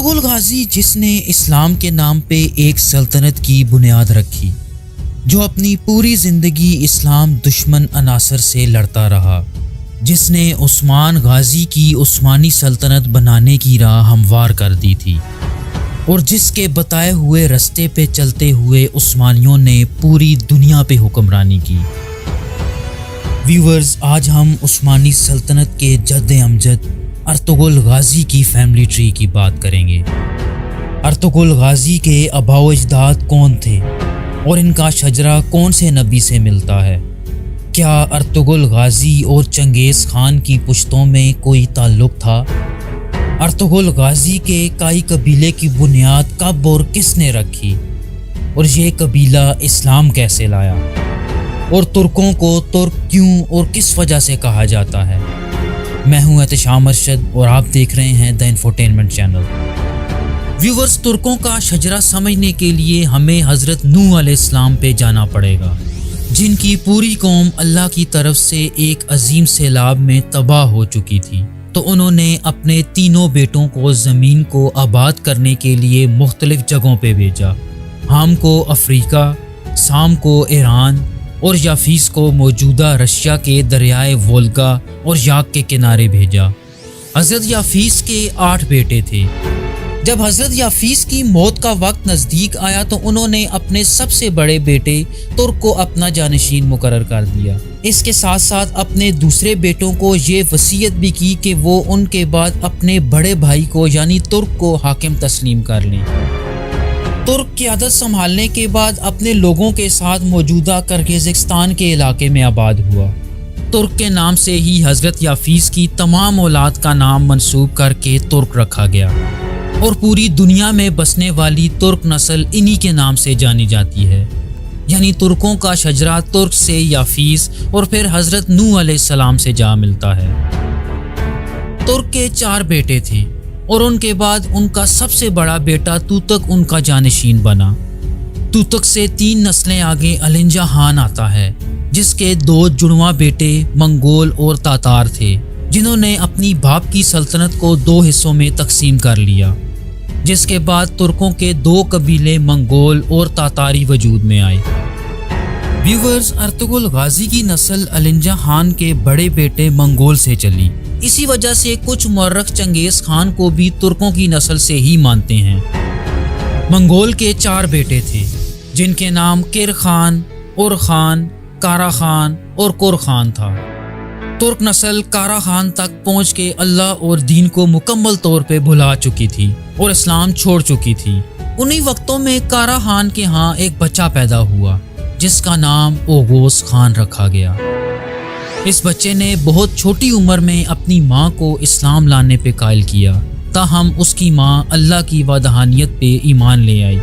Ertugrul Ghazi جس نے اسلام کے نام پہ ایک سلطنت کی بنیاد رکھی، جو اپنی پوری زندگی اسلام دشمن عناصر سے لڑتا رہا، جس نے عثمان غازی کی عثمانی سلطنت بنانے کی راہ ہموار کر دی تھی، اور جس کے بتائے ہوئے رستے پہ چلتے ہوئے عثمانیوں نے پوری دنیا پہ حکمرانی کی۔ ویورز، آج ہم عثمانی سلطنت کے جد امجد ارطغرل غازی کی فیملی ٹری کی بات کریں گے۔ ارطغرل غازی کے آباء و اجداد کون تھے اور ان کا شجرہ کون سے نبی سے ملتا ہے؟ کیا ارطغرل غازی اور چنگیز خان کی پشتوں میں کوئی تعلق تھا؟ ارطغرل غازی کے کائی قبیلے کی بنیاد کب اور کس نے رکھی، اور یہ قبیلہ اسلام کیسے لایا، اور ترکوں کو ترک کیوں اور کس وجہ سے کہا جاتا ہے؟ میں ہوں احتشام ارشد اور آپ دیکھ رہے ہیں دا انفوٹینمنٹ چینل۔ ویورز، ترکوں کا شجرہ سمجھنے کے لیے ہمیں حضرت نوح علیہ السلام پہ جانا پڑے گا، جن کی پوری قوم اللہ کی طرف سے ایک عظیم سیلاب میں تباہ ہو چکی تھی، تو انہوں نے اپنے تینوں بیٹوں کو زمین کو آباد کرنے کے لیے مختلف جگہوں پہ بھیجا۔ حام کو افریقہ، سام کو ایران اور یافیس کو موجودہ رشیا کے دریائے وولگا اور یاک کے کنارے بھیجا۔ حضرت یافیس کے 8 بیٹے تھے۔ جب حضرت یافیس کی موت کا وقت نزدیک آیا تو انہوں نے اپنے سب سے بڑے بیٹے ترک کو اپنا جانشین مقرر کر دیا۔ اس کے ساتھ ساتھ اپنے دوسرے بیٹوں کو یہ وصیت بھی کی کہ وہ ان کے بعد اپنے بڑے بھائی کو یعنی ترک کو حاکم تسلیم کر لیں۔ ترک قیادت سنبھالنے کے بعد اپنے لوگوں کے ساتھ موجودہ کرغیزستان کے علاقے میں آباد ہوا۔ ترک کے نام سے ہی حضرت یافیس کی تمام اولاد کا نام منسوب کر کے ترک رکھا گیا، اور پوری دنیا میں بسنے والی ترک نسل انہی کے نام سے جانی جاتی ہے، یعنی ترکوں کا شجرہ ترک سے یافیس اور پھر حضرت نوح علیہ السلام سے جا ملتا ہے۔ ترک کے 4 بیٹے تھے، اور ان کے بعد ان کا سب سے بڑا بیٹا توتک ان کا جانشین بنا۔ توتک سے 3 نسلیں آگے النجا خان آتا ہے، جس کے 2 جڑواں بیٹے منگول اور تاتار تھے، جنہوں نے اپنی باپ کی سلطنت کو 2 حصوں میں تقسیم کر لیا، جس کے بعد ترکوں کے 2 قبیلے منگول اور تاتاری وجود میں آئے۔ ویورز، ارطغرل غازی کی نسل النجا خان کے بڑے بیٹے منگول سے چلی، اسی وجہ سے کچھ مورخ چنگیز خان کو بھی ترکوں کی نسل سے ہی مانتے ہیں۔ منگول کے 4 بیٹے تھے، جن کے نام کر خان، اور خان، کارا خان اور کور خان تھا۔ ترک نسل کارا خان تک پہنچ کے اللہ اور دین کو مکمل طور پہ بھلا چکی تھی اور اسلام چھوڑ چکی تھی۔ انہی وقتوں میں کارا خان کے ہاں ایک بچہ پیدا ہوا، جس کا نام اوغوز خان رکھا گیا۔ اس بچے نے بہت چھوٹی عمر میں اپنی ماں کو اسلام لانے پہ قائل کیا، تاہم اس کی ماں اللہ کی وحدانیت پہ ایمان لے آئی۔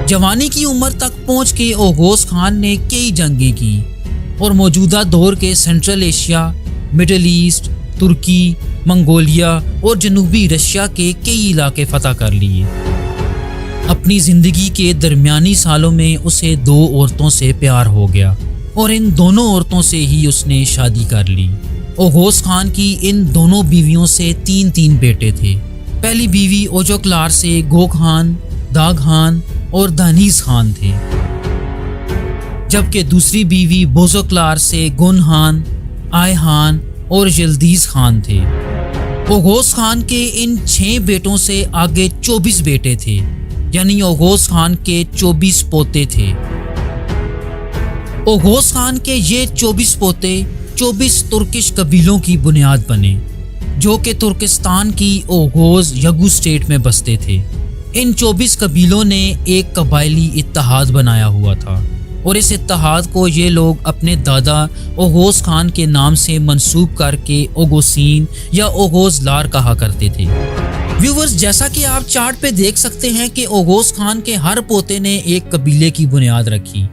جوانی کی عمر تک پہنچ کے اوغوز خان نے کئی جنگیں کی اور موجودہ دور کے سینٹرل ایشیا، مڈل ایسٹ، ترکی، منگولیا اور جنوبی رشیا کے کئی علاقے فتح کر لیے۔ اپنی زندگی کے درمیانی سالوں میں اسے 2 عورتوں سے پیار ہو گیا، اور ان دونوں عورتوں سے ہی اس نے شادی کر لی۔ اوغوز خان کی ان دونوں بیویوں سے 3 بیٹے تھے۔ پہلی بیوی اوجوکلار سے گو خان، دا خان اور دانیز خان تھے، جبکہ دوسری بیوی بوزوکلار سے گن خان، آئے خان اور یلدیز خان تھے۔ اوغوز خان کے ان 6 بیٹوں سے آگے 24 بیٹے تھے، یعنی اوغوز خان کے 24 پوتے تھے۔ اوغوز خان کے یہ 24 پوتے 24 ترکش قبیلوں کی بنیاد بنے، جو کہ ترکستان کی اوغوز یگو اسٹیٹ میں بستے تھے۔ ان 24 قبیلوں نے ایک قبائلی اتحاد بنایا ہوا تھا، اور اس اتحاد کو یہ لوگ اپنے دادا اوغوز خان کے نام سے منسوب کر کے اوگوسین یا اوغوز لار کہا کرتے تھے۔ ویورز، جیسا کہ آپ چارٹ پہ دیکھ سکتے ہیں کہ اوغوز خان کے ہر پوتے نے ایک قبیلے کی بنیاد رکھی،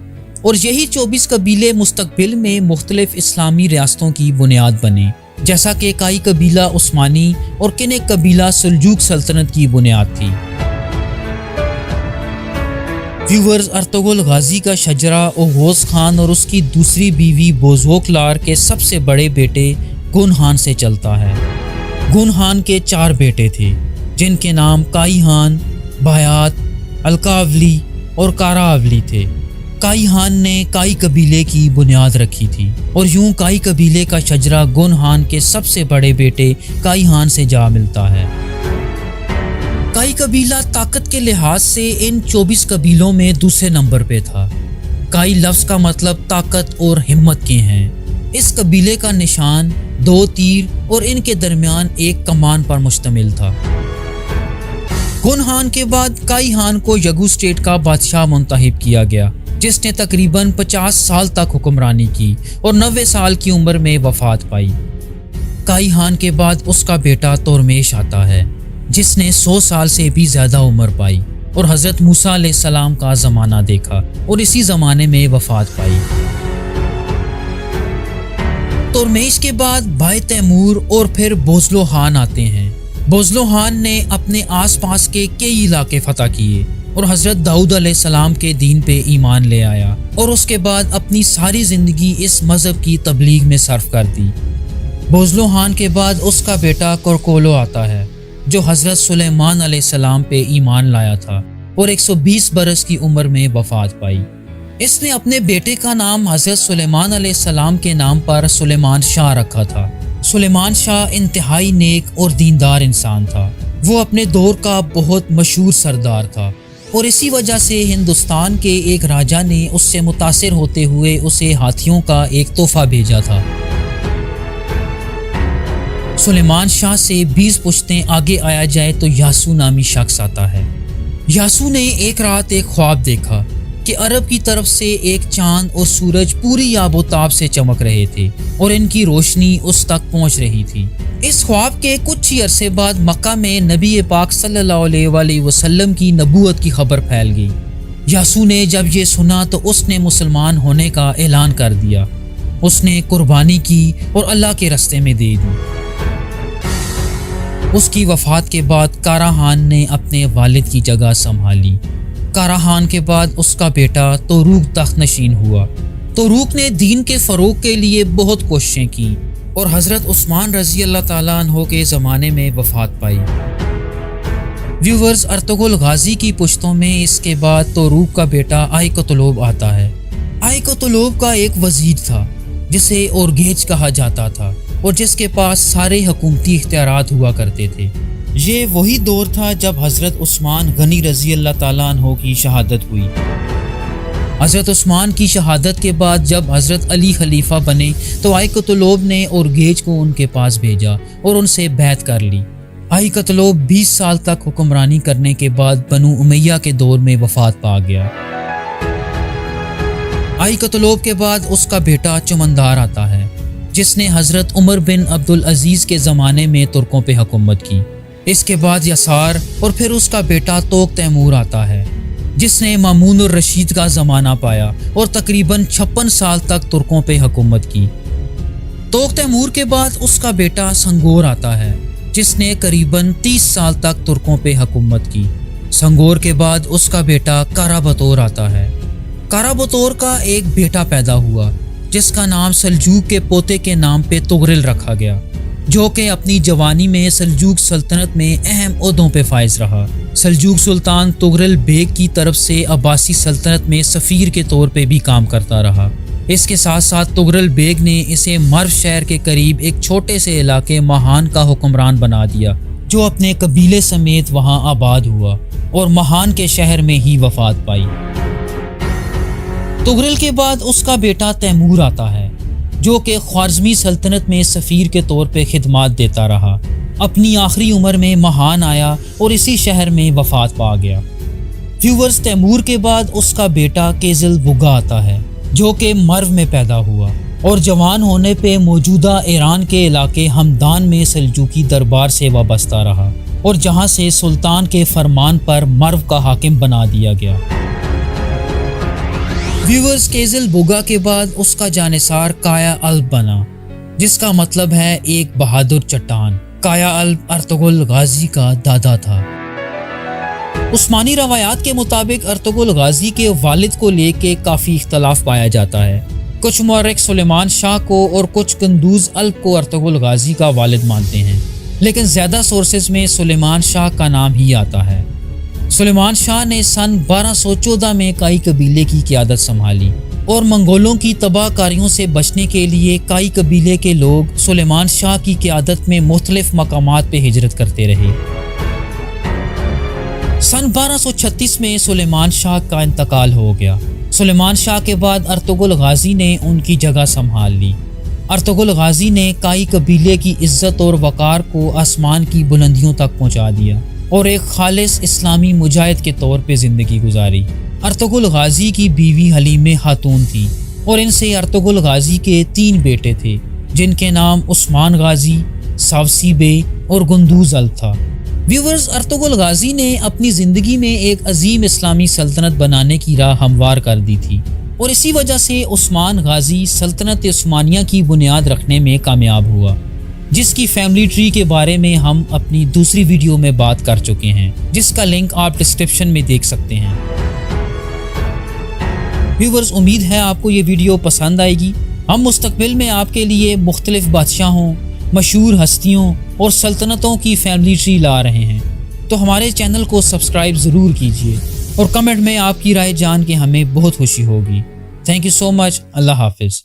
اور یہی 24 قبیلے مستقبل میں مختلف اسلامی ریاستوں کی بنیاد بنے، جیسا کہ کائی قبیلہ عثمانی اور کنیک قبیلہ سلجوق سلطنت کی بنیاد تھی۔ ویورز، ارطغرل غازی کا شجرہ اوغوز خان اور اس کی دوسری بیوی بوزوکلار کے سب سے بڑے بیٹے گن خان سے چلتا ہے۔ گن خان کے 4 بیٹے تھے، جن کے نام کائیہان، بایات، الکاولی اور کاراولی تھے۔ کائیہان نے کائی قبیلے کی بنیاد رکھی تھی اور یوں کائی قبیلے کا شجرہ گونہان کے سب سے بڑے بیٹے کائیہان سے جا ملتا ہے۔ کائی قبیلہ طاقت کے لحاظ سے ان 24 قبیلوں میں دوسرے نمبر پہ تھا۔ کائی لفظ کا مطلب طاقت اور ہمت کے ہیں۔ اس قبیلے کا نشان 2 تیر اور ان کے درمیان ایک کمان پر مشتمل تھا۔ گونہان کے بعد کائیہان کو یگو اسٹیٹ کا بادشاہ منتخب کیا گیا، جس نے تقریباً 50 سال تک حکمرانی کی اور 90 سال کی عمر میں وفات پائی۔ کائیہان کے بعد اس کا بیٹا تورمیش آتا ہے، جس نے 100 سال سے بھی زیادہ عمر پائی اور حضرت موسیٰ علیہ السلام کا زمانہ دیکھا اور اسی زمانے میں وفات پائی۔ تورمیش کے بعد بھائی تیمور اور پھر بوزلو خان آتے ہیں۔ بوزلو خان نے اپنے آس پاس کے کئی علاقے فتح کیے اور حضرت داؤد علیہ السلام کے دین پہ ایمان لے آیا اور اس کے بعد اپنی ساری زندگی اس مذہب کی تبلیغ میں صرف کر دی۔ بوزلو خان کے بعد اس کا بیٹا کورکولو آتا ہے، جو حضرت سلیمان علیہ السلام پہ ایمان لایا تھا اور 120 برس کی عمر میں وفات پائی۔ اس نے اپنے بیٹے کا نام حضرت سلیمان علیہ السلام کے نام پر سلیمان شاہ رکھا تھا۔ سلیمان شاہ انتہائی نیک اور دیندار انسان تھا۔ وہ اپنے دور کا بہت مشہور سردار تھا اور اسی وجہ سے ہندوستان کے ایک راجا نے اس سے متاثر ہوتے ہوئے اسے ہاتھیوں کا ایک تحفہ بھیجا تھا۔ سلیمان شاہ سے 20 پشتیں آگے آیا جائے تو یاسو نامی شخص آتا ہے۔ یاسو نے ایک رات ایک خواب دیکھا کہ عرب کی طرف سے ایک چاند اور سورج پوری آب و تاب سے چمک رہے تھے اور ان کی روشنی اس تک پہنچ رہی تھی۔ اس خواب کے کچھ ہی عرصے بعد مکہ میں نبی پاک صلی اللہ علیہ وآلہ وسلم کی نبوت کی خبر پھیل گئی۔ یاسو نے جب یہ سنا تو اس نے مسلمان ہونے کا اعلان کر دیا۔ اس نے قربانی کی اور اللہ کے راستے میں دے دی۔ اس کی وفات کے بعد کارا خان نے اپنے والد کی جگہ سنبھالی۔ کارا خان کے بعد اس کا بیٹا توروق تخت نشین ہوا۔ توروق نے دین کے فروغ کے لیے بہت کوششیں کی اور حضرت عثمان رضی اللہ تعالیٰ عنہ کے زمانے میں وفات پائی۔ ویورز، ارطغرل غازی کی پشتوں میں اس کے بعد توروق کا بیٹا آئیکوتلوب آتا ہے۔ آئیکوتلوب کا ایک وزیر تھا جسے اورگیج کہا جاتا تھا اور جس کے پاس سارے حکومتی اختیارات ہوا کرتے تھے۔ یہ وہی دور تھا جب حضرت عثمان غنی رضی اللہ تعالیٰ عنہ کی شہادت ہوئی۔ حضرت عثمان کی شہادت کے بعد جب حضرت علی خلیفہ بنے تو آئیکوتلوب نے اورگیج کو ان کے پاس بھیجا اور ان سے بیعت کر لی۔ آئیکوتلوب 20 سال تک حکمرانی کرنے کے بعد بنو امیہ کے دور میں وفات پا گیا۔ آئیکوتلوب کے بعد اس کا بیٹا چمندار آتا ہے، جس نے حضرت عمر بن عبدالعزیز کے زمانے میں ترکوں پہ حکومت کی۔ اس کے بعد یسار اور پھر اس کا بیٹا توق تیمور آتا ہے، جس نے مامون الرشید کا زمانہ پایا اور تقریباً 56 سال تک ترکوں پہ حکومت کی۔ توق تیمور کے بعد اس کا بیٹا سنگور آتا ہے، جس نے قریباً 30 سال تک ترکوں پہ حکومت کی۔ سنگور کے بعد اس کا بیٹا کارابطور آتا ہے۔ کارابطور کا ایک بیٹا پیدا ہوا جس کا نام سلجوق کے پوتے کے نام پہ تغرل رکھا گیا، جو کہ اپنی جوانی میں سلجوق سلطنت میں اہم عہدوں پہ فائز رہا۔ سلجوق سلطان تغرل بیگ کی طرف سے عباسی سلطنت میں سفیر کے طور پہ بھی کام کرتا رہا۔ اس کے ساتھ ساتھ تغرل بیگ نے اسے مرو شہر کے قریب ایک چھوٹے سے علاقے مہان کا حکمران بنا دیا، جو اپنے قبیلے سمیت وہاں آباد ہوا اور مہان کے شہر میں ہی وفات پائی۔ تغرل کے بعد اس کا بیٹا تیمور آتا ہے، جو کہ خوارزمی سلطنت میں سفیر کے طور پہ خدمات دیتا رہا۔ اپنی آخری عمر میں مہان آیا اور اسی شہر میں وفات پا گیا۔ ویورز، تیمور کے بعد اس کا بیٹا کیزل بگا آتا ہے، جو کہ مرو میں پیدا ہوا اور جوان ہونے پہ موجودہ ایران کے علاقے ہمدان میں سلجوقی دربار سے وابستہ رہا اور جہاں سے سلطان کے فرمان پر مرو کا حاکم بنا دیا گیا۔ ویورز، کیزل بوگا کے بعد اس کا جانثار کایا الب بنا، جس کا مطلب ہے ایک بہادر چٹان۔ کایا الب ارطغرل غازی کا دادا تھا۔ عثمانی روایات کے مطابق ارطغرل غازی کے والد کو لے کے کافی اختلاف پایا جاتا ہے۔ کچھ مورخ سلیمان شاہ کو اور کچھ قندوز الب کو ارطغرل غازی کا والد مانتے ہیں۔ لیکن زیادہ سورسز میں سلیمان شاہ کا نام ہی آتا ہے۔ سلیمان شاہ نے سن 1214 میں کائی قبیلے کی قیادت سنبھالی اور منگولوں کی تباہ کاریوں سے بچنے کے لیے کائی قبیلے کے لوگ سلیمان شاہ کی قیادت میں مختلف مقامات پہ ہجرت کرتے رہے۔ سن 1236 میں سلیمان شاہ کا انتقال ہو گیا۔ سلیمان شاہ کے بعد ارطغرل غازی نے ان کی جگہ سنبھال لی۔ ارطغرل غازی نے کائی قبیلے کی عزت اور وقار کو آسمان کی بلندیوں تک پہنچا دیا اور ایک خالص اسلامی مجاہد کے طور پہ زندگی گزاری۔ ارطغرل غازی کی بیوی حلیمہ خاتون تھی اور ان سے ارطغرل غازی کے 3 بیٹے تھے جن کے نام عثمان غازی، ساوسی بے اور گندوز ال تھا۔ ویورز، ارطغرل غازی نے اپنی زندگی میں ایک عظیم اسلامی سلطنت بنانے کی راہ ہموار کر دی تھی اور اسی وجہ سے عثمان غازی سلطنت عثمانیہ کی بنیاد رکھنے میں کامیاب ہوا، جس کی فیملی ٹری کے بارے میں ہم اپنی دوسری ویڈیو میں بات کر چکے ہیں، جس کا لنک آپ ڈسکرپشن میں دیکھ سکتے ہیں۔ ویورز، امید ہے آپ کو یہ ویڈیو پسند آئے گی۔ ہم مستقبل میں آپ کے لیے مختلف بادشاہوں، مشہور ہستیوں اور سلطنتوں کی فیملی ٹری لا رہے ہیں، تو ہمارے چینل کو سبسکرائب ضرور کیجیے اور کمنٹ میں آپ کی رائے جان کے ہمیں بہت خوشی ہوگی۔ تھینک یو سو مچ۔ اللہ حافظ۔